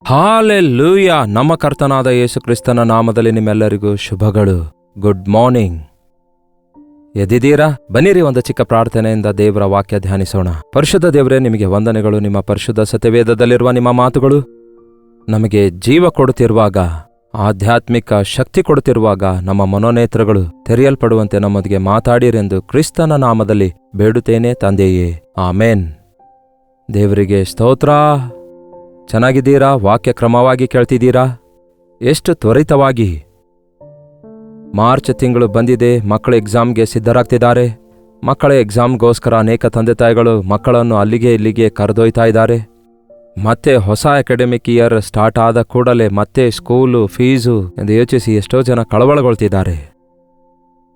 Hallelujah! ನಮ್ಮ ಕರ್ತನಾದ ಯೇಸು ಕ್ರಿಸ್ತನ ನಾಮದಲ್ಲಿ ನಿಮ್ಮೆಲ್ಲರಿಗೂ ಶುಭಗಳು. Good morning. ಎದ್ದಿದ್ದೀರಾ? ಬನ್ನಿರಿ, ಒಂದು ಚಿಕ್ಕ ಪ್ರಾರ್ಥನೆಯಿಂದ ದೇವರ ವಾಕ್ಯ ಧ್ಯಾನಿಸೋಣ. ಪರಿಶುದ್ಧ ದೇವರೇ, ನಿಮಗೆ ವಂದನೆಗಳು. ನಿಮ್ಮ ಪರಿಶುದ್ಧ ಸತ್ಯವೇದದಲ್ಲಿರುವ ನಿಮ್ಮ ಮಾತುಗಳು ನಮಗೆ ಜೀವ ಕೊಡುತ್ತಿರುವಾಗ, ಆಧ್ಯಾತ್ಮಿಕ ಶಕ್ತಿ ಕೊಡುತ್ತಿರುವಾಗ ನಮ್ಮ ಮನೋನೇತ್ರಗಳು ತೆರೆಯಲ್ಪಡುವಂತೆ ನಮ್ಮೊಂದಿಗೆ ಮಾತಾಡಿರೆಂದು ಕ್ರಿಸ್ತನ ನಾಮದಲ್ಲಿ ಬೇಡುತ್ತೇನೆ ತಂದೆಯೇ, ಆಮೇನ್. ದೇವರಿಗೆ ಸ್ತೋತ್ರ. ಚೆನ್ನಾಗಿದ್ದೀರಾ? ವಾಕ್ಯ ಕ್ರಮವಾಗಿ ಕೇಳ್ತಿದ್ದೀರಾ? ಎಷ್ಟು ತ್ವರಿತವಾಗಿ ಮಾರ್ಚ್ ತಿಂಗಳು ಬಂದಿದೆ. ಮಕ್ಕಳು ಎಕ್ಸಾಮ್ಗೆ ಸಿದ್ಧರಾಗ್ತಿದ್ದಾರೆ. ಮಕ್ಕಳ ಎಕ್ಸಾಮ್ಗೋಸ್ಕರ ಅನೇಕ ತಂದೆ ತಾಯಿಗಳು ಮಕ್ಕಳನ್ನು ಅಲ್ಲಿಗೆ ಇಲ್ಲಿಗೆ ಕರೆದೊಯ್ತಾ ಇದ್ದಾರೆ. ಮತ್ತೆ ಹೊಸ ಅಕಾಡೆಮಿಕ್ ಇಯರ್ ಸ್ಟಾರ್ಟ್ ಆದ ಕೂಡಲೇ ಮತ್ತೆ ಸ್ಕೂಲು, ಫೀಸು ಎಂದು ಯೋಚಿಸಿ ಎಷ್ಟೋ ಜನ ಕಳವಳಗೊಳ್ತಿದ್ದಾರೆ.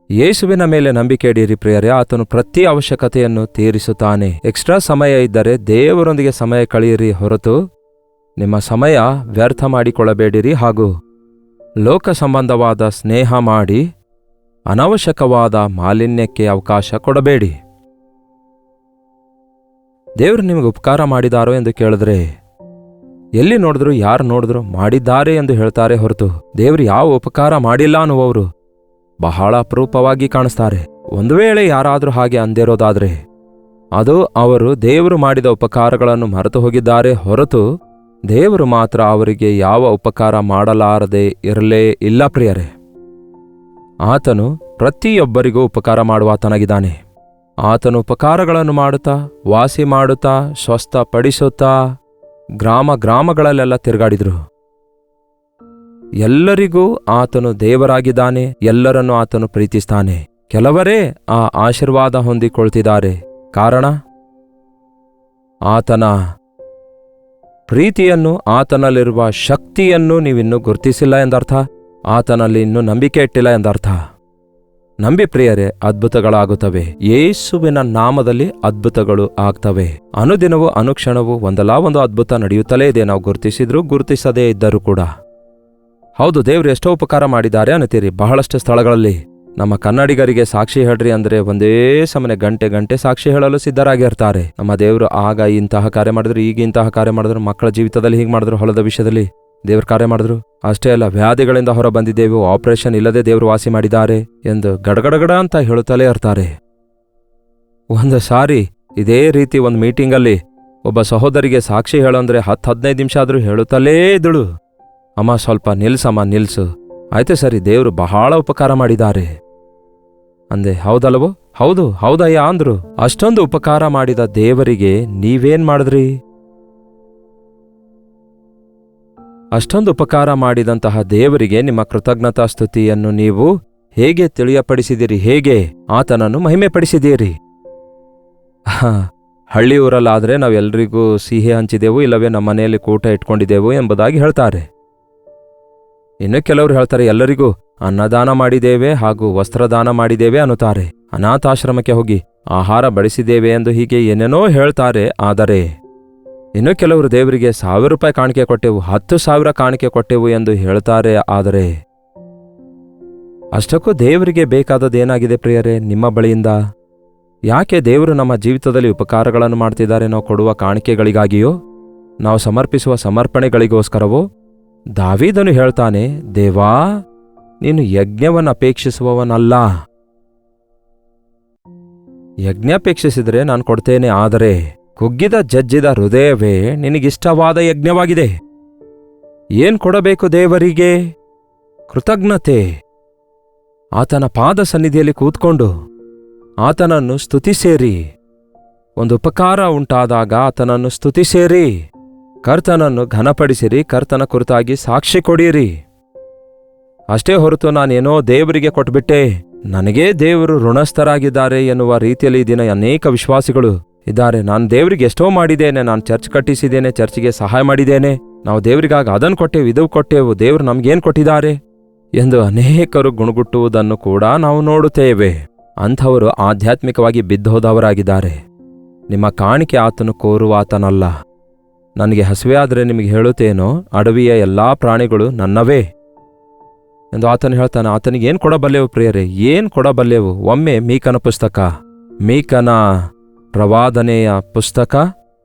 ಯೇಸುವಿನ ಮೇಲೆ ನಂಬಿಕೆ ಇಡೀರಿ ಪ್ರಿಯರೇ. ಆತನು ಪ್ರತಿ ಅವಶ್ಯಕತೆಯನ್ನು ತೀರಿಸುತ್ತಾನೆ. ಎಕ್ಸ್ಟ್ರಾ ಸಮಯ ಇದ್ದರೆ ದೇವರೊಂದಿಗೆ ಸಮಯ ಕಳೆಯಿರಿ ಹೊರತು ನಿಮ್ಮ ಸಮಯ ವ್ಯರ್ಥ ಮಾಡಿಕೊಳ್ಳಬೇಡಿರಿ. ಹಾಗೂ ಲೋಕ ಸಂಬಂಧವಾದ ಸ್ನೇಹ ಮಾಡಿ ಅನವಶ್ಯಕವಾದ ಮಾಲಿನ್ಯಕ್ಕೆ ಅವಕಾಶ ಕೊಡಬೇಡಿ. ದೇವರು ನಿಮಗೆ ಉಪಕಾರ ಮಾಡಿದಾರೋ ಎಂದು ಕೇಳಿದ್ರೆ, ಎಲ್ಲಿ ನೋಡಿದ್ರು ಯಾರು ನೋಡಿದ್ರು ಮಾಡಿದ್ದಾರೆ ಎಂದು ಹೇಳ್ತಾರೆ ಹೊರತು ದೇವರು ಯಾವ ಉಪಕಾರ ಮಾಡಿಲ್ಲ ಅನ್ನುವವರು ಬಹಳ ಅಪರೂಪವಾಗಿ ಕಾಣಿಸ್ತಾರೆ. ಒಂದು ವೇಳೆ ಯಾರಾದರೂ ಹಾಗೆ ಅಂದಿರೋದಾದ್ರೆ ಅದು ಅವರು ದೇವರು ಮಾಡಿದ ಉಪಕಾರಗಳನ್ನು ಮರೆತು ಹೋಗಿದ್ದಾರೆ ಹೊರತು ದೇವರು ಮಾತ್ರ ಅವರಿಗೆ ಯಾವ ಉಪಕಾರ ಮಾಡಲಾರದೆ ಇರಲೇ ಇಲ್ಲ ಪ್ರಿಯರೇ. ಆತನು ಪ್ರತಿಯೊಬ್ಬರಿಗೂ ಉಪಕಾರ ಮಾಡುವಾತನಾಗಿದ್ದಾನೆ. ಆತನು ಉಪಕಾರಗಳನ್ನು ಮಾಡುತ್ತಾ, ವಾಸಿ ಮಾಡುತ್ತಾ, ಸ್ವಸ್ಥಪಡಿಸುತ್ತಾ ಗ್ರಾಮಗಳಲ್ಲೆಲ್ಲ ತಿರುಗಾಡಿದ್ರು. ಎಲ್ಲರಿಗೂ ಆತನು ದೇವರಾಗಿದ್ದಾನೆ. ಎಲ್ಲರನ್ನೂ ಆತನು ಪ್ರೀತಿಸ್ತಾನೆ. ಕೆಲವರೇ ಆ ಆಶೀರ್ವಾದ ಹೊಂದಿಕೊಳ್ತಿದ್ದಾರೆ. ಕಾರಣ ಆತನ ಪ್ರೀತಿಯನ್ನು, ಆತನಲ್ಲಿರುವ ಶಕ್ತಿಯನ್ನು ನೀವಿನ್ನೂ ಗುರುತಿಸಿಲ್ಲ ಎಂದರ್ಥ. ಆತನಲ್ಲಿ ಇನ್ನೂ ನಂಬಿಕೆ ಇಟ್ಟಿಲ್ಲ ಎಂದರ್ಥ. ನಂಬಿ ಪ್ರಿಯರೇ, ಅದ್ಭುತಗಳಾಗುತ್ತವೆ. ಯೇಸುವಿನ ನಾಮದಲ್ಲಿ ಅದ್ಭುತಗಳು ಆಗ್ತವೆ. ಅನುದಿನವೂ ಅನುಕ್ಷಣವೂ ಒಂದಲ್ಲ ಒಂದು ಅದ್ಭುತ ನಡೆಯುತ್ತಲೇ ಇದೆ. ನಾವು ಗುರುತಿಸಿದ್ರೂ ಗುರುತಿಸದೇ ಇದ್ದರೂ ಕೂಡ. ಹೌದು, ದೇವರು ಎಷ್ಟೋ ಉಪಕಾರ ಮಾಡಿದ್ದಾರೆ ಅನ್ನುತ್ತೀರಿ. ಬಹಳಷ್ಟು ಸ್ಥಳಗಳಲ್ಲಿ ನಮ್ಮ ಕನ್ನಡಿಗರಿಗೆ ಸಾಕ್ಷಿ ಹೇಳ್ರಿ ಅಂದರೆ ಒಂದೇ ಸಮನೆ ಗಂಟೆ ಸಾಕ್ಷಿ ಹೇಳಲು ಸಿದ್ಧರಾಗಿರ್ತಾರೆ. ನಮ್ಮ ದೇವರು ಆಗ ಇಂತಹ ಕಾರ್ಯ ಮಾಡಿದ್ರು, ಈಗ ಇಂತಹ ಕಾರ್ಯ ಮಾಡಿದ್ರು, ಮಕ್ಕಳ ಜೀವಿತದಲ್ಲಿ ಹೀಗೆ ಮಾಡಿದ್ರು, ಹೊಲದ ವಿಷಯದಲ್ಲಿ ದೇವ್ರ ಕಾರ್ಯ ಮಾಡಿದ್ರು. ಅಷ್ಟೇ ಅಲ್ಲ, ವ್ಯಾಧಿಗಳಿಂದ ಹೊರ ಬಂದಿದ್ದೇವೆ, ಆಪರೇಷನ್ ಇಲ್ಲದೆ ದೇವರು ವಾಸಿ ಮಾಡಿದ್ದಾರೆ ಎಂದು ಗಡಗಡಗಡ ಅಂತ ಹೇಳುತ್ತಲೇ ಇರ್ತಾರೆ. ಒಂದು ಸಾರಿ ಇದೇ ರೀತಿ ಒಂದು ಮೀಟಿಂಗಲ್ಲಿ ಒಬ್ಬ ಸಹೋದರಿಗೆ ಸಾಕ್ಷಿ ಹೇಳಂದ್ರೆ 10-15 ನಿಮಿಷ ಆದರೂ ಹೇಳುತ್ತಲೇ ಇದ್ದಳು. ಅಮ್ಮ ಸ್ವಲ್ಪ ನಿಲ್ಸಮ್ಮ, ನಿಲ್ಸು. ಆಯ್ತು ಸರಿ, ದೇವರು ಬಹಳ ಉಪಕಾರ ಮಾಡಿದ್ದಾರೆ ಅಂದೆ. ಹೌದಲ್ವೋ? ಹೌದು, ಹೌದಯ್ಯ ಅಂದ್ರು. ಅಷ್ಟೊಂದು ಉಪಕಾರ ಮಾಡಿದ ದೇವರಿಗೆ ನೀವೇನ್ ಮಾಡಿದ್ರಿ? ಅಷ್ಟೊಂದು ಉಪಕಾರ ಮಾಡಿದಂತಹ ದೇವರಿಗೆ ನಿಮ್ಮ ಕೃತಜ್ಞತಾ ಸ್ತುತಿಯನ್ನು ನೀವು ಹೇಗೆ ತಿಳಿಯಪಡಿಸಿದಿರಿ? ಹೇಗೆ ಆತನನ್ನು ಮಹಿಮೆಪಡಿಸಿದ್ದೀರಿ? ಹಳ್ಳಿ ಊರಲ್ಲಾದರೆ ನಾವೆಲ್ಲರಿಗೂ ಸಿಹಿ ಹಂಚಿದೆವು, ಇಲ್ಲವೇ ನಮ್ಮ ಮನೆಯಲ್ಲಿ ಕೂಟ ಇಟ್ಕೊಂಡಿದ್ದೆವು ಎಂಬುದಾಗಿ ಹೇಳ್ತಾರೆ. ಇನ್ನು ಕೆಲವರು ಹೇಳ್ತಾರೆ, ಎಲ್ಲರಿಗೂ ಅನ್ನದಾನ ಮಾಡಿದ್ದೇವೆ ಹಾಗೂ ವಸ್ತ್ರದಾನ ಮಾಡಿದ್ದೇವೆ ಅನ್ನುತ್ತಾರೆ. ಅನಾಥಾಶ್ರಮಕ್ಕೆ ಹೋಗಿ ಆಹಾರ ಬಡಿಸಿದ್ದೇವೆ ಎಂದು ಹೀಗೆ ಏನೇನೋ ಹೇಳ್ತಾರೆ. ಆದರೆ ಇನ್ನು ಕೆಲವರು ದೇವರಿಗೆ 1000 ರೂಪಾಯಿ ಕಾಣಿಕೆ ಕೊಟ್ಟೆವು, 10,000 ಕಾಣಿಕೆ ಕೊಟ್ಟೆವು ಎಂದು ಹೇಳ್ತಾರೆ. ಆದರೆ ಅಷ್ಟಕ್ಕೂ ದೇವರಿಗೆ ಬೇಕಾದದ್ದೇನಾಗಿದೆ ಪ್ರಿಯರೇ ನಿಮ್ಮ ಬಳಿಯಿಂದ? ಯಾಕೆ ದೇವರು ನಮ್ಮ ಜೀವಿತದಲ್ಲಿ ಉಪಕಾರಗಳನ್ನು ಮಾಡ್ತಿದ್ದಾರೆ? ನಾವು ಕೊಡುವ ಕಾಣಿಕೆಗಳಿಗಾಗಿಯೋ? ನಾವು ಸಮರ್ಪಿಸುವ ಸಮರ್ಪಣೆಗಳಿಗೋಸ್ಕರವೋ? ದಾವೀದನು ಹೇಳ್ತಾನೆ, ದೇವಾ, ನೀನು ಯಜ್ಞವನ್ನು ಅಪೇಕ್ಷಿಸುವವನಲ್ಲ. ಯಜ್ಞ ಅಪೇಕ್ಷಿಸಿದರೆ ನಾನು ಕೊಡ್ತೇನೆ, ಆದರೆ ಕುಗ್ಗಿದ ಜಜ್ಜಿದ ಹೃದಯವೇ ನಿನಗಿಷ್ಟವಾದ ಯಜ್ಞವಾಗಿದೆ. ಏನ್ ಕೊಡಬೇಕು ದೇವರಿಗೆ? ಕೃತಜ್ಞತೆ. ಆತನ ಪಾದ ಸನ್ನಿಧಿಯಲ್ಲಿ ಕೂತ್ಕೊಂಡು ಆತನನ್ನು ಸ್ತುತಿಸೇರಿ. ಒಂದು ಉಪಕಾರ ಉಂಟಾದಾಗ ಆತನನ್ನು ಸ್ತುತಿಸೇರಿ, ಕರ್ತನನ್ನು ಘನಪಡಿಸಿರಿ, ಕರ್ತನ ಕುರಿತಾಗಿ ಸಾಕ್ಷಿ ಕೊಡಿರಿ. ಅಷ್ಟೇ ಹೊರತು ನಾನೇನೋ ದೇವರಿಗೆ ಕೊಟ್ಬಿಟ್ಟೆ, ನನಗೇ ದೇವರು ಋಣಸ್ಥರಾಗಿದ್ದಾರೆ ಎನ್ನುವ ರೀತಿಯಲ್ಲಿ ದಿನ ಅನೇಕ ವಿಶ್ವಾಸಿಗಳು ಇದ್ದಾರೆ. ನಾನು ದೇವರಿಗೆ ಎಷ್ಟೋ ಮಾಡಿದ್ದೇನೆ, ನಾನು ಚರ್ಚ್ ಕಟ್ಟಿಸಿದ್ದೇನೆ, ಚರ್ಚಿಗೆ ಸಹಾಯ ಮಾಡಿದ್ದೇನೆ, ನಾವು ದೇವರಿಗಾಗಿ ಅದನ್ನು ಕೊಟ್ಟೆವು, ಇದು ಕೊಟ್ಟೆವು, ದೇವರು ನಮಗೇನು ಕೊಟ್ಟಿದ್ದಾರೆ ಎಂದು ಅನೇಕರು ಗುಣಗುಟ್ಟುವುದನ್ನು ಕೂಡ ನಾವು ನೋಡುತ್ತೇವೆ. ಅಂಥವರು ಆಧ್ಯಾತ್ಮಿಕವಾಗಿ ಬಿದ್ದೋದವರಾಗಿದ್ದಾರೆ. ನಿಮ್ಮ ಕಾಣಿಕೆ ಆತನು ಕೋರುವಾತನಲ್ಲ. ನನಗೆ ಹಸಿವೆ ಆದರೆ ನಿಮಗೆ ಹೇಳುತ್ತೇನೋ, ಅಡವಿಯ ಎಲ್ಲಾ ಪ್ರಾಣಿಗಳು ನನ್ನವೇ ಎಂದು ಆತನು ಹೇಳ್ತಾನೆ. ಆತನಿಗೇನು ಕೊಡಬಲ್ಲೆವು ಪ್ರಿಯರೇ? ಏನು ಕೊಡಬಲ್ಲೆವು? ಒಮ್ಮೆ ಮೀಕನ ಪ್ರವಾದನೆಯ ಪುಸ್ತಕ,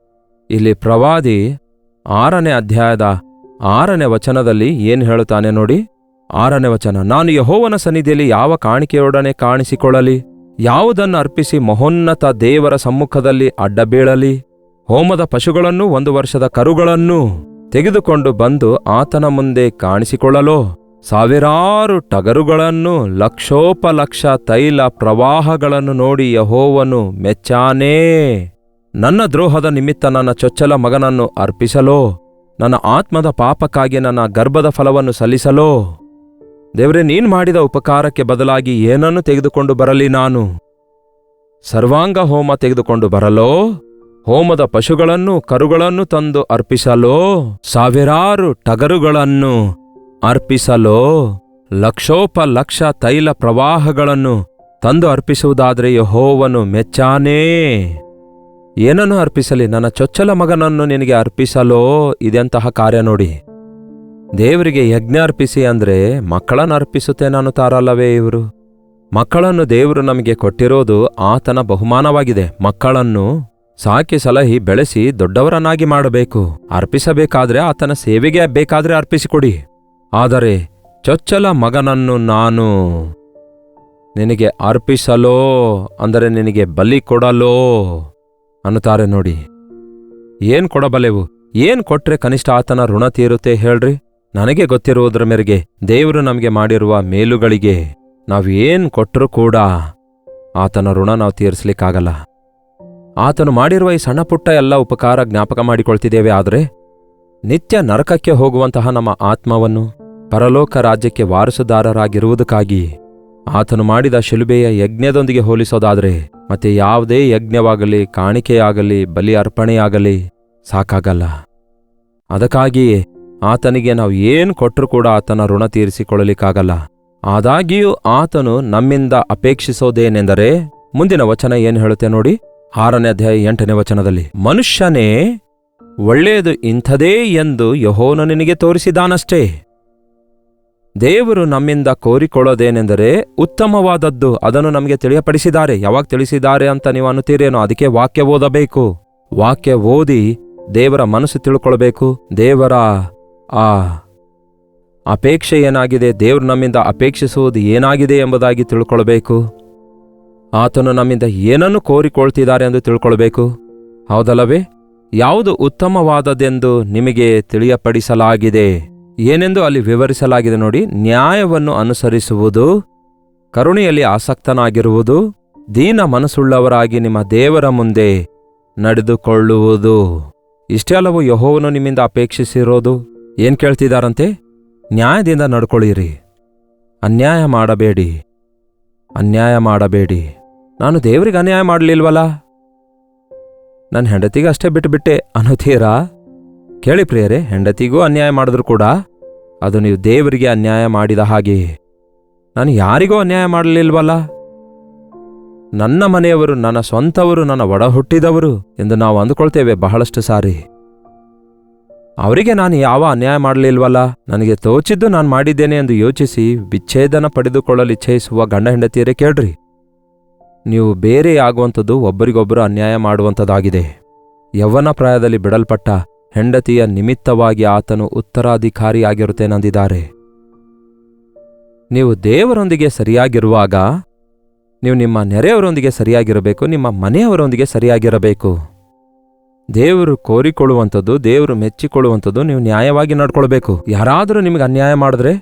ಇಲ್ಲಿ ಪ್ರವಾದಿ 6ನೇ ಅಧ್ಯಾಯದ 6ನೇ ವಚನದಲ್ಲಿ ಏನು ಹೇಳುತ್ತಾನೆ ನೋಡಿ. 6ನೇ ವಚನ, ನಾನು ಯೆಹೋವನ ಸನ್ನಿಧಿಯಲ್ಲಿ ಯಾವ ಕಾಣಿಕೆಯೊಡನೆ ಕಾಣಿಸಿಕೊಳ್ಳಲಿ, ಯಾವುದನ್ನು ಅರ್ಪಿಸಿ ಮಹೋನ್ನತ ದೇವರ ಸಮ್ಮುಖದಲ್ಲಿ ಅಡ್ಡಬೀಳಲಿ. ಹೋಮದ ಪಶುಗಳನ್ನೂ 1 ವರ್ಷದ ಕರುಗಳನ್ನೂ ತೆಗೆದುಕೊಂಡು ಬಂದು ಆತನ ಮುಂದೆ ಕಾಣಿಸಿಕೊಳ್ಳಲೋ, ಸಾವಿರಾರು ಟಗರುಗಳನ್ನು ಲಕ್ಷೋಪಲಕ್ಷ ತೈಲ ಪ್ರವಾಹಗಳನ್ನು ನೋಡಿ ಯೆಹೋವನು ಮೆಚ್ಚಾನೇ. ನನ್ನ ದ್ರೋಹದ ನಿಮಿತ್ತ ನನ್ನ ಚೊಚ್ಚಲ ಮಗನನ್ನು ಅರ್ಪಿಸಲೋ, ನನ್ನ ಆತ್ಮದ ಪಾಪಕ್ಕಾಗಿ ನನ್ನ ಗರ್ಭದ ಫಲವನ್ನು ಸಲ್ಲಿಸಲೋ. ದೇವರೇ, ನೀನು ಮಾಡಿದ ಉಪಕಾರಕ್ಕೆ ಬದಲಾಗಿ ಏನನ್ನು ತೆಗೆದುಕೊಂಡು ಬರಲಿ ನಾನು? ಸರ್ವಾಂಗ ಹೋಮ ತೆಗೆದುಕೊಂಡು ಬರಲೋ, ಹೋಮದ ಪಶುಗಳನ್ನು ಕರುಗಳನ್ನು ತಂದು ಅರ್ಪಿಸಲೋ, ಸಾವಿರಾರು ಟಗರುಗಳನ್ನು ಅರ್ಪಿಸಲೋ, ಲಕ್ಷೋಪಲಕ್ಷ ತೈಲ ಪ್ರವಾಹಗಳನ್ನು ತಂದು ಅರ್ಪಿಸುವುದಾದರೆ ಯೆಹೋವನು ಮೆಚ್ಚಾನೇ. ಏನನ್ನು ಅರ್ಪಿಸಲಿ? ನನ್ನ ಚೊಚ್ಚಲ ಮಗನನ್ನು ನಿನಗೆ ಅರ್ಪಿಸಲೋ. ಇದೆಂತಹ ಕಾರ್ಯ ನೋಡಿ. ದೇವರಿಗೆ ಯಜ್ಞ ಅರ್ಪಿಸಿ ಅಂದ್ರೆ ಮಕ್ಕಳನ್ನು ಅರ್ಪಿಸುತ್ತೇನೆ ಅನ್ನುತ್ತಾರಲ್ಲವೇ ಇವರು? ಮಕ್ಕಳನ್ನು ದೇವರು ನಮಗೆ ಕೊಟ್ಟಿರೋದು ಆತನ ಬಹುಮಾನವಾಗಿದೆ. ಮಕ್ಕಳನ್ನು ಸಾಕಿ ಸಲಹಿ ಬೆಳೆಸಿ ದೊಡ್ಡವರನ್ನಾಗಿ ಮಾಡಬೇಕು. ಅರ್ಪಿಸಬೇಕಾದ್ರೆ ಆತನ ಸೇವೆಗೆ ಬೇಕಾದ್ರೆ ಅರ್ಪಿಸಿಕೊಡಿ. ಆದರೆ ಚೊಚ್ಚಲ ಮಗನನ್ನು ನಾನು ನಿನಗೆ ಅರ್ಪಿಸಲೋ ಅಂದರೆ ನಿನಗೆ ಬಲಿ ಕೊಡಲೋ ಅನ್ನುತ್ತಾರೆ ನೋಡಿ. ಏನ್ ಕೊಡಬಲ್ಲೆವು? ಏನ್ ಕೊಟ್ರೆ ಕನಿಷ್ಠ ಆತನ ಋಣ ತೀರುತ್ತೆ ಹೇಳ್ರಿ? ನನಗೆ ಗೊತ್ತಿರುವುದರ ಮೇರೆಗೆ ದೇವರು ನಮಗೆ ಮಾಡಿರುವ ಮೇಲುಗಳಿಗೆ ನಾವೇನ್ ಕೊಟ್ಟರೂ ಕೂಡ ಆತನ ಋಣ ನಾವು ತೀರಿಸ್ಲಿಕ್ಕಾಗಲ್ಲ. ಆತನು ಮಾಡಿರುವ ಈ ಸಣ್ಣ ಪುಟ್ಟ ಎಲ್ಲ ಉಪಕಾರ ಜ್ಞಾಪಕ ಮಾಡಿಕೊಳ್ತಿದ್ದೇವೆ. ಆದರೆ ನಿತ್ಯ ನರಕಕ್ಕೆ ಹೋಗುವಂತಹ ನಮ್ಮ ಆತ್ಮವನ್ನು ಪರಲೋಕ ರಾಜ್ಯಕ್ಕೆ ವಾರಸುದಾರರಾಗಿರುವುದಕ್ಕಾಗಿ ಆತನು ಮಾಡಿದ ಶಿಲುಬೆಯ ಯಜ್ಞದೊಂದಿಗೆ ಹೋಲಿಸೋದಾದರೆ ಮತ್ತೆ ಯಾವುದೇ ಯಜ್ಞವಾಗಲಿ, ಕಾಣಿಕೆಯಾಗಲಿ, ಬಲಿ ಅರ್ಪಣೆಯಾಗಲಿ ಸಾಕಾಗಲ್ಲ. ಅದಕ್ಕಾಗಿಯೇ ಆತನಿಗೆ ನಾವು ಏನು ಕೊಟ್ಟರೂ ಕೂಡ ಆತನ ಋಣ ತೀರಿಸಿಕೊಳ್ಳಲಿಕ್ಕಾಗಲ್ಲ. ಆದಾಗ್ಯೂ ಆತನು ನಮ್ಮಿಂದ ಅಪೇಕ್ಷಿಸೋದೇನೆಂದರೆ, ಮುಂದಿನ ವಚನ ಏನು ಹೇಳುತ್ತೆ ನೋಡಿ. 6ನೇ ಅಧ್ಯಾಯ 8ನೇ ವಚನದಲ್ಲಿ, ಮನುಷ್ಯನೇ ಒಳ್ಳೆಯದು ಇಂಥದೇ ಎಂದು ಯೆಹೋವನು ನಿನಗೆ ತೋರಿಸಿದಾನಷ್ಟೇ. ದೇವರು ನಮ್ಮಿಂದ ಕೋರಿಕೊಳ್ಳೋದೇನೆಂದರೆ ಉತ್ತಮವಾದದ್ದು. ಅದನ್ನು ನಮಗೆ ತಿಳಿಯಪಡಿಸಿದ್ದಾರೆ. ಯಾವಾಗ ತಿಳಿಸಿದ್ದಾರೆ ಅಂತ ನೀವು ಅನ್ನುತ್ತೀರೇನೋ? ಅದಕ್ಕೆ ವಾಕ್ಯ ಓದಬೇಕು. ವಾಕ್ಯ ಓದಿ ದೇವರ ಮನಸ್ಸು ತಿಳ್ಕೊಳ್ಬೇಕು. ದೇವರ ಆ ಅಪೇಕ್ಷೆ ಏನಾಗಿದೆ, ದೇವರು ನಮ್ಮಿಂದ ಅಪೇಕ್ಷಿಸುವುದು ಏನಾಗಿದೆ ಎಂಬುದಾಗಿ ತಿಳ್ಕೊಳ್ಬೇಕು. ಆತನು ನಮ್ಮಿಂದ ಏನನ್ನು ಕೋರಿಕೊಳ್ತಿದ್ದಾರೆ ಎಂದು ತಿಳ್ಕೊಳ್ಬೇಕು. ಹೌದಲ್ಲವೇ? ಯಾವುದು ಉತ್ತಮವಾದದೆಂದು ನಿಮಗೆ ತಿಳಿಯಪಡಿಸಲಾಗಿದೆ. ಏನೆಂದು ಅಲ್ಲಿ ವಿವರಿಸಲಾಗಿದೆ ನೋಡಿ. ನ್ಯಾಯವನ್ನು ಅನುಸರಿಸುವುದು, ಕರುಣೆಯಲ್ಲಿ ಆಸಕ್ತನಾಗಿರುವುದು, ದೀನ ಮನಸ್ಸುಳ್ಳವರಾಗಿ ನಿಮ್ಮ ದೇವರ ಮುಂದೆ ನಡೆದುಕೊಳ್ಳುವುದು. ಇಷ್ಟೇ ಅಲ್ಲವೂ ಯೆಹೋವನು ನಿಮ್ಮಿಂದ ಅಪೇಕ್ಷಿಸಿರೋದು? ಏನ್ ಕೇಳ್ತಿದಾರಂತೆ? ನ್ಯಾಯದಿಂದ ನಡ್ಕೊಳ್ಳಿರಿ, ಅನ್ಯಾಯ ಮಾಡಬೇಡಿ, ಅನ್ಯಾಯ ಮಾಡಬೇಡಿ. ನಾನು ದೇವರಿಗೆ ಅನ್ಯಾಯ ಮಾಡಲಿಲ್ವಲ್ಲ, ನನ್ನ ಹೆಂಡತಿಗೆ ಅಷ್ಟೇ ಬಿಟ್ಟುಬಿಟ್ಟೆ ಅನ್ನುತ್ತೀರಾ? ಕೇಳಿ ಪ್ರಿಯರೇ, ಹೆಂಡತಿಗೂ ಅನ್ಯಾಯ ಮಾಡಿದ್ರು ಕೂಡ ಅದು ನೀವು ದೇವರಿಗೆ ಅನ್ಯಾಯ ಮಾಡಿದ ಹಾಗೆ. ನಾನು ಯಾರಿಗೂ ಅನ್ಯಾಯ ಮಾಡಲಿಲ್ವಲ್ಲ, ನನ್ನ ಮನೆಯವರು, ನನ್ನ ಸ್ವಂತವರು, ನನ್ನ ಒಡ ಹುಟ್ಟಿದವರು ಎಂದು ನಾವು ಅಂದುಕೊಳ್ತೇವೆ ಬಹಳಷ್ಟು ಸಾರಿ. ಅವರಿಗೆ ನಾನು ಯಾವ ಅನ್ಯಾಯ ಮಾಡಲಿಲ್ವಲ್ಲ, ನನಗೆ ತೋಚಿದ್ದು ನಾನು ಮಾಡಿದ್ದೇನೆ ಎಂದು ಯೋಚಿಸಿ ವಿಚ್ಛೇದನ ಪಡೆದುಕೊಳ್ಳಲು ಇಚ್ಛಯಿಸುವ ಗಂಡ ಹೆಂಡತಿಯರೇ ಕೇಳ್ರಿ. ನೀವು ಬೇರೆ ಆಗುವಂಥದ್ದು ಒಬ್ಬರಿಗೊಬ್ಬರು ಅನ್ಯಾಯ ಮಾಡುವಂಥದ್ದಾಗಿದೆ. ಯೌವನ ಪ್ರಾಯದಲ್ಲಿ ಬಿಡಲ್ಪಟ್ಟ ಹೆಂಡತಿಯ ನಿಮಿತ್ತವಾಗಿ ಆತನು ಉತ್ತರಾಧಿಕಾರಿಯಾಗಿರುತ್ತೇನೆಂದಿದ್ದಾರೆ. ನೀವು ದೇವರೊಂದಿಗೆ ಸರಿಯಾಗಿರುವಾಗ ನೀವು ನಿಮ್ಮ ನೆರೆಯವರೊಂದಿಗೆ ಸರಿಯಾಗಿರಬೇಕು, ನಿಮ್ಮ ಮನೆಯವರೊಂದಿಗೆ ಸರಿಯಾಗಿರಬೇಕು. ದೇವರು ಕೋರಿಕೊಳ್ಳುವಂಥದ್ದು, ದೇವರು ಮೆಚ್ಚಿಕೊಳ್ಳುವಂಥದ್ದು ನೀವು ನ್ಯಾಯವಾಗಿ ನಡ್ಕೊಳ್ಬೇಕು. ಯಾರಾದರೂ ನಿಮಗೆ ಅನ್ಯಾಯ ಮಾಡಿದ್ರೆ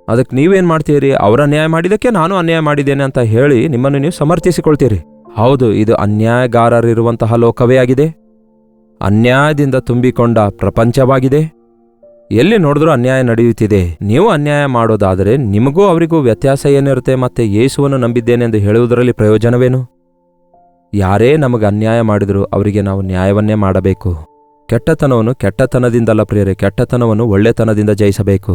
ಅದಕ್ಕೆ ನೀವೇನು ಮಾಡ್ತೀರಿ? ಅವರ ಅನ್ಯಾಯ ಮಾಡಿದ್ದಕ್ಕೆ ನಾನು ಅನ್ಯಾಯ ಮಾಡಿದ್ದೇನೆ ಅಂತ ಹೇಳಿ ನಿಮ್ಮನ್ನು ನೀವು ಸಮರ್ಥಿಸಿಕೊಳ್ತೀರಿ. ಹೌದು, ಇದು ಅನ್ಯಾಯಗಾರರಿರುವಂತಹ ಲೋಕವೇ ಆಗಿದೆ. ಅನ್ಯಾಯದಿಂದ ತುಂಬಿಕೊಂಡ ಪ್ರಪಂಚವಾಗಿದೆ. ಎಲ್ಲಿ ನೋಡಿದ್ರೂ ಅನ್ಯಾಯ ನಡೆಯುತ್ತಿದೆ. ನೀವು ಅನ್ಯಾಯ ಮಾಡೋದಾದರೆ ನಿಮಗೂ ಅವರಿಗೂ ವ್ಯತ್ಯಾಸ ಏನಿರುತ್ತೆ? ಮತ್ತೆ ಯೇಸುವನ್ನು ನಂಬಿದ್ದೇನೆಂದು ಹೇಳುವುದರಲ್ಲಿ ಪ್ರಯೋಜನವೇನು? ಯಾರೇ ನಮಗೆ ಅನ್ಯಾಯ ಮಾಡಿದರೂ ಅವರಿಗೆ ನಾವು ನ್ಯಾಯವನ್ನೇ ಮಾಡಬೇಕು. ಕೆಟ್ಟತನವನ್ನು ಕೆಟ್ಟತನದಿಂದಲ್ಲ ಪ್ರಿಯರೇ, ಕೆಟ್ಟತನವನ್ನು ಒಳ್ಳೆತನದಿಂದ ಜಯಿಸಬೇಕು.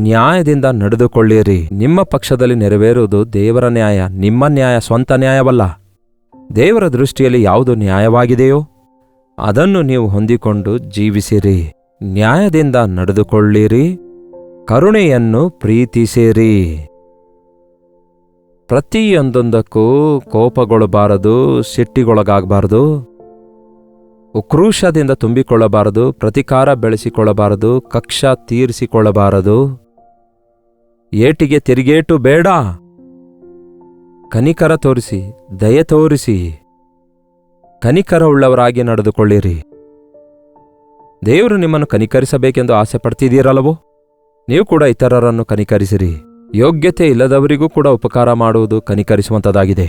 ನ್ಯಾಯದಿಂದ ನಡೆದುಕೊಳ್ಳಿರಿ. ನಿಮ್ಮ ಪಕ್ಷದಲ್ಲಿ ನೆರವೇರುವುದು ದೇವರ ನ್ಯಾಯ, ನಿಮ್ಮ ನ್ಯಾಯ ಸ್ವಂತ ನ್ಯಾಯವಲ್ಲ. ದೇವರ ದೃಷ್ಟಿಯಲ್ಲಿ ಯಾವುದು ನ್ಯಾಯವಾಗಿದೆಯೋ ಅದನ್ನು ನೀವು ಹೊಂದಿಕೊಂಡು ಜೀವಿಸಿರಿ. ನ್ಯಾಯದಿಂದ ನಡೆದುಕೊಳ್ಳಿರಿ, ಕರುಣೆಯನ್ನು ಪ್ರೀತಿಸಿರಿ. ಪ್ರತಿಯೊಂದೊಂದಕ್ಕೂ ಕೋಪಗೊಳ್ಳಬಾರದು, ಸಿಟ್ಟಿಗೊಳಗಾಗಬಾರದು. ಉಕ್ರೋಷದಿಂದ ತುಂಬಿಕೊಳ್ಳಬಾರದು, ಪ್ರತಿಕಾರ ಬೆಳೆಸಿಕೊಳ್ಳಬಾರದು, ಕಕ್ಷ ತೀರಿಸಿಕೊಳ್ಳಬಾರದು, ಏಟಿಗೆ ತಿರುಗೇಟು ಬೇಡ. ಕನಿಕರ ತೋರಿಸಿ, ದಯೆ ತೋರಿಸಿ, ಕನಿಕರವುಳ್ಳವರಾಗಿ ನಡೆದುಕೊಳ್ಳಿರಿ. ದೇವರು ನಿಮ್ಮನ್ನು ಕನಿಕರಿಸಬೇಕೆಂದು ಆಸೆ ಪಡ್ತಿದ್ದೀರಲ್ಲವೋ? ನೀವು ಕೂಡ ಇತರರನ್ನು ಕನಿಕರಿಸಿರಿ. ಯೋಗ್ಯತೆ ಇಲ್ಲದವರಿಗೂ ಕೂಡ ಉಪಕಾರ ಮಾಡುವುದು ಕನಿಕರಿಸುವಂಥದ್ದಾಗಿದೆ.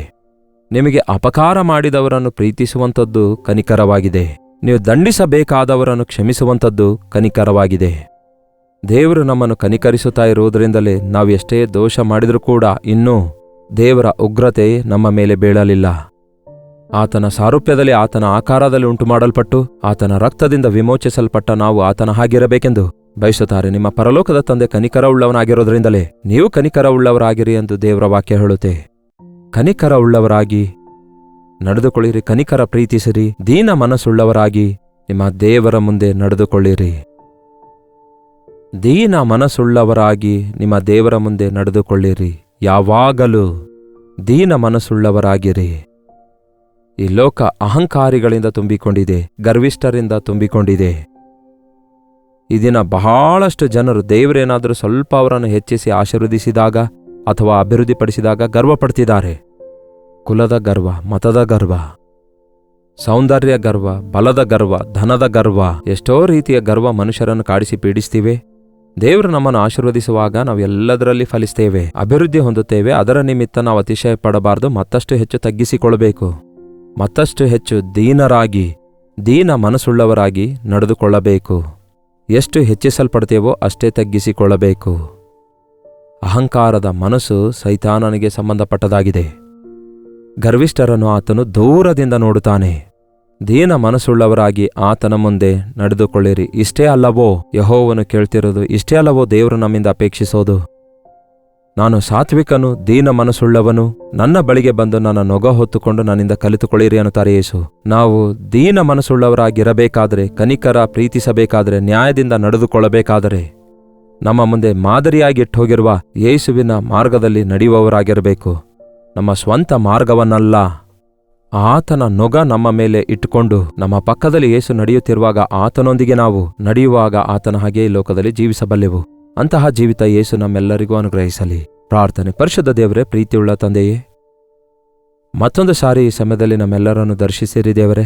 ನಿಮಗೆ ಅಪಕಾರ ಮಾಡಿದವರನ್ನು ಪ್ರೀತಿಸುವಂಥದ್ದು ಕನಿಕರವಾಗಿದೆ. ನೀವು ದಂಡಿಸಬೇಕಾದವರನ್ನು ಕ್ಷಮಿಸುವಂಥದ್ದು ಕನಿಕರವಾಗಿದೆ. ದೇವರು ನಮ್ಮನ್ನು ಕನಿಕರಿಸುತ್ತಾ ಇರುವುದರಿಂದಲೇ ನಾವು ಎಷ್ಟೇ ದೋಷ ಮಾಡಿದರೂ ಕೂಡ ಇನ್ನೂ ದೇವರ ಉಗ್ರತೆ ನಮ್ಮ ಮೇಲೆ ಬೀಳಲಿಲ್ಲ. ಆತನ ಸಾರೂಪ್ಯದಲ್ಲಿ, ಆತನ ಆಕಾರದಲ್ಲಿ ಉಂಟು ಮಾಡಲ್ಪಟ್ಟು ಆತನ ರಕ್ತದಿಂದ ವಿಮೋಚಿಸಲ್ಪಟ್ಟ ನಾವು ಆತನ ಹಾಗಿರಬೇಕೆಂದು ಬಯಸುತ್ತಾರೆ. ನಿಮ್ಮ ಪರಲೋಕದ ತಂದೆ ಕನಿಕರವುಳ್ಳವನಾಗಿರೋದ್ರಿಂದಲೇ ನೀವು ಕನಿಕರವುಳ್ಳವರಾಗಿರಿ ಎಂದು ದೇವರ ವಾಕ್ಯ ಹೇಳುತ್ತೆ. ಕನಿಕರವುಳ್ಳವರಾಗಿ ನಡೆದುಕೊಳ್ಳಿರಿ, ಕನಿಕರ ಪ್ರೀತಿಸಿರಿ, ದೀನ ಮನಸ್ಸುಳ್ಳವರಾಗಿ ನಿಮ್ಮ ದೇವರ ಮುಂದೆ ನಡೆದುಕೊಳ್ಳಿರಿ. ದೀನ ಮನಸ್ಸುಳ್ಳವರಾಗಿ ನಿಮ್ಮ ದೇವರ ಮುಂದೆ ನಡೆದುಕೊಳ್ಳಿರಿ. ಯಾವಾಗಲೂ ದೀನ ಮನಸ್ಸುಳ್ಳವರಾಗಿರಿ. ಈ ಲೋಕ ಅಹಂಕಾರಿಗಳಿಂದ ತುಂಬಿಕೊಂಡಿದೆ, ಗರ್ವಿಷ್ಠರಿಂದ ತುಂಬಿಕೊಂಡಿದೆ. ಈ ದಿನ ಬಹಳಷ್ಟು ಜನರು ದೇವರೇನಾದರೂ ಸ್ವಲ್ಪ ಅವರನ್ನು ಹೆಚ್ಚಿಸಿ ಆಶೀರ್ವದಿಸಿದಾಗ ಅಥವಾ ಅಭಿವೃದ್ಧಿಪಡಿಸಿದಾಗ ಗರ್ವಪಡ್ತಿದ್ದಾರೆ. ಕುಲದ ಗರ್ವ, ಮತದ ಗರ್ವ, ಸೌಂದರ್ಯ ಗರ್ವ, ಬಲದ ಗರ್ವ, ಧನದ ಗರ್ವ, ಎಷ್ಟೋ ರೀತಿಯ ಗರ್ವ ಮನುಷ್ಯರನ್ನು ಕಾಡಿಸಿ ಪೀಡಿಸ್ತೇವೆ. ದೇವರು ನಮ್ಮನ್ನು ಆಶೀರ್ವದಿಸುವಾಗ ನಾವು ಎಲ್ಲದರಲ್ಲಿ ಫಲಿಸ್ತೇವೆ, ಅಭಿವೃದ್ಧಿ ಹೊಂದುತ್ತೇವೆ. ಅದರ ನಿಮಿತ್ತ ನಾವು ಅತಿಶಯ ಪಡಬಾರದು, ಮತ್ತಷ್ಟು ಹೆಚ್ಚು ತಗ್ಗಿಸಿಕೊಳ್ಳಬೇಕು. ಮತ್ತಷ್ಟು ಹೆಚ್ಚು ದೀನರಾಗಿ, ದೀನ ಮನಸ್ಸುಳ್ಳವರಾಗಿ ನಡೆದುಕೊಳ್ಳಬೇಕು. ಎಷ್ಟು ಹೆಚ್ಚಿಸಲ್ಪಡ್ತೇವೋ ಅಷ್ಟೇ ತಗ್ಗಿಸಿಕೊಳ್ಳಬೇಕು. ಅಹಂಕಾರದ ಮನಸ್ಸು ಸೈತಾನನಿಗೆ ಸಂಬಂಧಪಟ್ಟದಾಗಿದೆ. ಗರ್ವಿಷ್ಠರನ್ನು ಆತನು ದೂರದಿಂದ ನೋಡುತ್ತಾನೆ. ದೀನ ಮನಸ್ಸುಳ್ಳವರಾಗಿ ಆತನ ಮುಂದೆ ನಡೆದುಕೊಳ್ಳಿರಿ. ಇಷ್ಟೇ ಅಲ್ಲವೋ ಯೆಹೋವನು ಕೇಳ್ತಿರೋದು? ಇಷ್ಟೇ ಅಲ್ಲವೋ ದೇವರು ನಮ್ಮಿಂದ ಅಪೇಕ್ಷಿಸೋದು? ನಾನು ಸಾತ್ವಿಕನು, ದೀನ ಮನಸ್ಸುಳ್ಳವನು, ನನ್ನ ಬಳಿಗೆ ಬಂದು ನನ್ನ ನೊಗ ಹೊತ್ತುಕೊಂಡು ನನ್ನಿಂದ ಕಲಿತುಕೊಳ್ಳಿರಿ ಅನ್ನುತ್ತಾರೆ ಯೇಸು. ನಾವು ದೀನ ಮನಸ್ಸುಳ್ಳವರಾಗಿರಬೇಕಾದರೆ, ಕನಿಕರ ಪ್ರೀತಿಸಬೇಕಾದರೆ, ನ್ಯಾಯದಿಂದ ನಡೆದುಕೊಳ್ಳಬೇಕಾದರೆ, ನಮ್ಮ ಮುಂದೆ ಮಾದರಿಯಾಗಿಟ್ಟೋಗಿರುವ ಯೇಸುವಿನ ಮಾರ್ಗದಲ್ಲಿ ನಡೆಯುವವರಾಗಿರಬೇಕು. ನಮ್ಮ ಸ್ವಂತ ಮಾರ್ಗವನ್ನಲ್ಲ, ಆತನ ನೊಗ ನಮ್ಮ ಮೇಲೆ ಇಟ್ಟುಕೊಂಡು ನಮ್ಮ ಪಕ್ಕದಲ್ಲಿ ಯೇಸು ನಡೆಯುತ್ತಿರುವಾಗ ಆತನೊಂದಿಗೆ ನಾವು ನಡೆಯುವಾಗ ಆತನ ಹಾಗೆ ಈ ಲೋಕದಲ್ಲಿ ಜೀವಿಸಬಲ್ಲೆವು. ಅಂತಹ ಜೀವಿತ ಯೇಸು ನಮ್ಮೆಲ್ಲರಿಗೂ ಅನುಗ್ರಹಿಸಲಿ. ಪ್ರಾರ್ಥನೆ. ಪರಿಶುದ್ಧ ದೇವರೇ, ಪ್ರೀತಿಯುಳ್ಳ ತಂದೆಯೇ, ಮತ್ತೊಂದು ಸಾರಿ ಈ ಸಮಯದಲ್ಲಿ ನಮ್ಮೆಲ್ಲರನ್ನು ದರ್ಶಿಸಿರಿ ದೇವರೇ.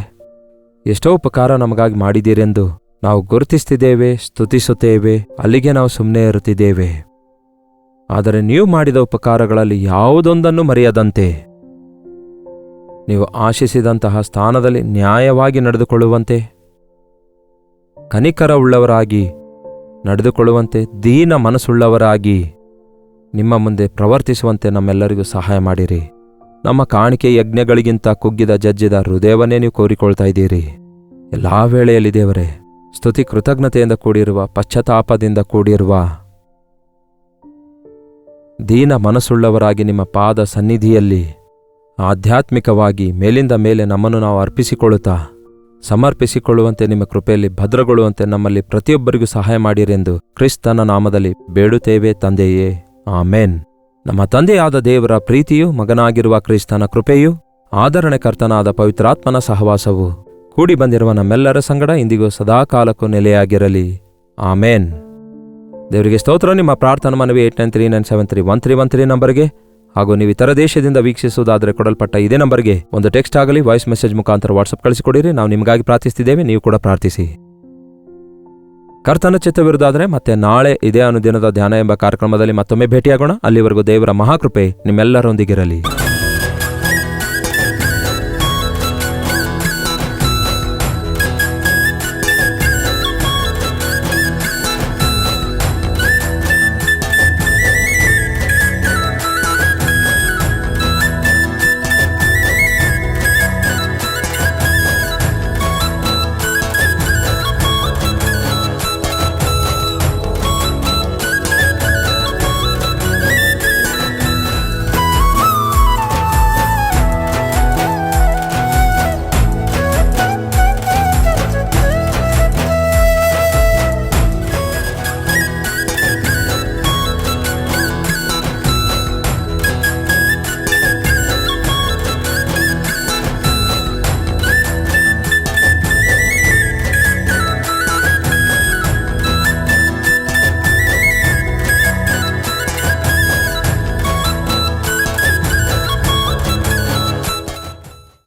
ಎಷ್ಟೋ ಉಪಕಾರ ನಮಗಾಗಿ ಮಾಡಿದ್ದೀರೆಂದು ನಾವು ಗುರುತಿಸ್ತಿದ್ದೇವೆ, ಸ್ತುತಿಸುತ್ತೇವೆ, ಅಲ್ಲಿಗೆ ನಾವು ಸುಮ್ಮನೆ ಇರುತ್ತಿದ್ದೇವೆ. ಆದರೆ ನೀವು ಮಾಡಿದ ಉಪಕಾರಗಳಲ್ಲಿ ಯಾವುದೊಂದನ್ನು ಮರೆಯದಂತೆ, ನೀವು ಆಶಿಸಿದಂತಹ ಸ್ಥಾನದಲ್ಲಿ ನ್ಯಾಯವಾಗಿ ನಡೆದುಕೊಳ್ಳುವಂತೆ, ಕನಿಕರವುಳ್ಳವರಾಗಿ ನಡೆದುಕೊಳ್ಳುವಂತೆ, ದೀನ ಮನಸ್ಸುಳ್ಳವರಾಗಿ ನಿಮ್ಮ ಮುಂದೆ ಪ್ರವರ್ತಿಸುವಂತೆ ನಮ್ಮೆಲ್ಲರಿಗೂ ಸಹಾಯ ಮಾಡಿರಿ. ನಮ್ಮ ಕಾಣಿಕೆ ಯಜ್ಞಗಳಿಗಿಂತ ಕುಗ್ಗಿದ ಜಜ್ಜಿದ ಹೃದಯವನ್ನೇ ನೀವು ಕೋರಿಕೊಳ್ತಾ ಇದ್ದೀರಿ. ಎಲ್ಲ ವೇಳೆಯಲ್ಲಿ ದೇವರೇ, ಸ್ತುತಿ ಕೃತಜ್ಞತೆಯಿಂದ ಕೂಡಿರುವ, ಪಶ್ಚಾತ್ತಾಪದಿಂದ ಕೂಡಿರುವ, ದೀನ ಮನಸ್ಸುಳ್ಳವರಾಗಿ ನಿಮ್ಮ ಪಾದ ಸನ್ನಿಧಿಯಲ್ಲಿ ಆಧ್ಯಾತ್ಮಿಕವಾಗಿ ಮೇಲಿಂದ ಮೇಲೆ ನಮ್ಮನ್ನು ನಾವು ಅರ್ಪಿಸಿಕೊಳ್ಳುತ್ತಾ ಸಮರ್ಪಿಸಿಕೊಳ್ಳುವಂತೆ, ನಿಮ್ಮ ಕೃಪೆಯಲ್ಲಿ ಭದ್ರಗೊಳ್ಳುವಂತೆ ನಮ್ಮಲ್ಲಿ ಪ್ರತಿಯೊಬ್ಬರಿಗೂ ಸಹಾಯ ಮಾಡಿರೆಂದು ಕ್ರಿಸ್ತನ ನಾಮದಲ್ಲಿ ಬೇಡುತ್ತೇವೆ ತಂದೆಯೇ, ಆಮೇನ್. ನಮ್ಮ ತಂದೆಯಾದ ದೇವರ ಪ್ರೀತಿಯು, ಮಗನಾಗಿರುವ ಕ್ರಿಸ್ತನ ಕೃಪೆಯು, ಆದರಣೆಕರ್ತನಾದ ಪವಿತ್ರಾತ್ಮನ ಸಹವಾಸವು ಕೂಡಿ ಬಂದಿರುವ ನಮ್ಮೆಲ್ಲರ ಸಂಗಡ ಇಂದಿಗೂ ಸದಾಕಾಲಕ್ಕೂ ನೆಲೆಯಾಗಿರಲಿ. ಆಮೇನ್. ದೇವರಿಗೆ ಸ್ತೋತ್ರ. ನಿಮ್ಮ ಪ್ರಾರ್ಥನಾ ಮನವಿ 8939731313 ನಂಬರ್ಗೆ ಹಾಗೂ ನೀವು ಇತರ ದೇಶದಿಂದ ವೀಕ್ಷಿಸುವುದಾದರೆ ಕೊಡಲ್ಪಟ್ಟ ಇದೇ ನಂಬರ್ಗೆ ಒಂದು ಟೆಕ್ಸ್ಟ್ ಆಗಲಿ ವಾಯ್ಸ್ ಮೆಸೇಜ್ ಮುಖಾಂತರ ವಾಟ್ಸಪ್ ಕಳಿಸಿಕೊಡಿರಿ. ನಾವು ನಿಮಗಾಗಿ ಪ್ರಾರ್ಥಿಸ್ತಿದ್ದೇವೆ, ನೀವು ಕೂಡ ಪ್ರಾರ್ಥಿಸಿ. ಕರ್ತನ ಚಿತ್ತವಿರುವುದಾದರೆ ಮತ್ತೆ ನಾಳೆ ಇದೇ ಅನುದಿನದ ಧ್ಯಾನ ಎಂಬ ಕಾರ್ಯಕ್ರಮದಲ್ಲಿ ಮತ್ತೊಮ್ಮೆ ಭೇಟಿಯಾಗೋಣ. ಅಲ್ಲಿವರೆಗೂ ದೇವರ ಮಹಾಕೃಪೆ ನಿಮ್ಮೆಲ್ಲರೊಂದಿಗಿರಲಿ.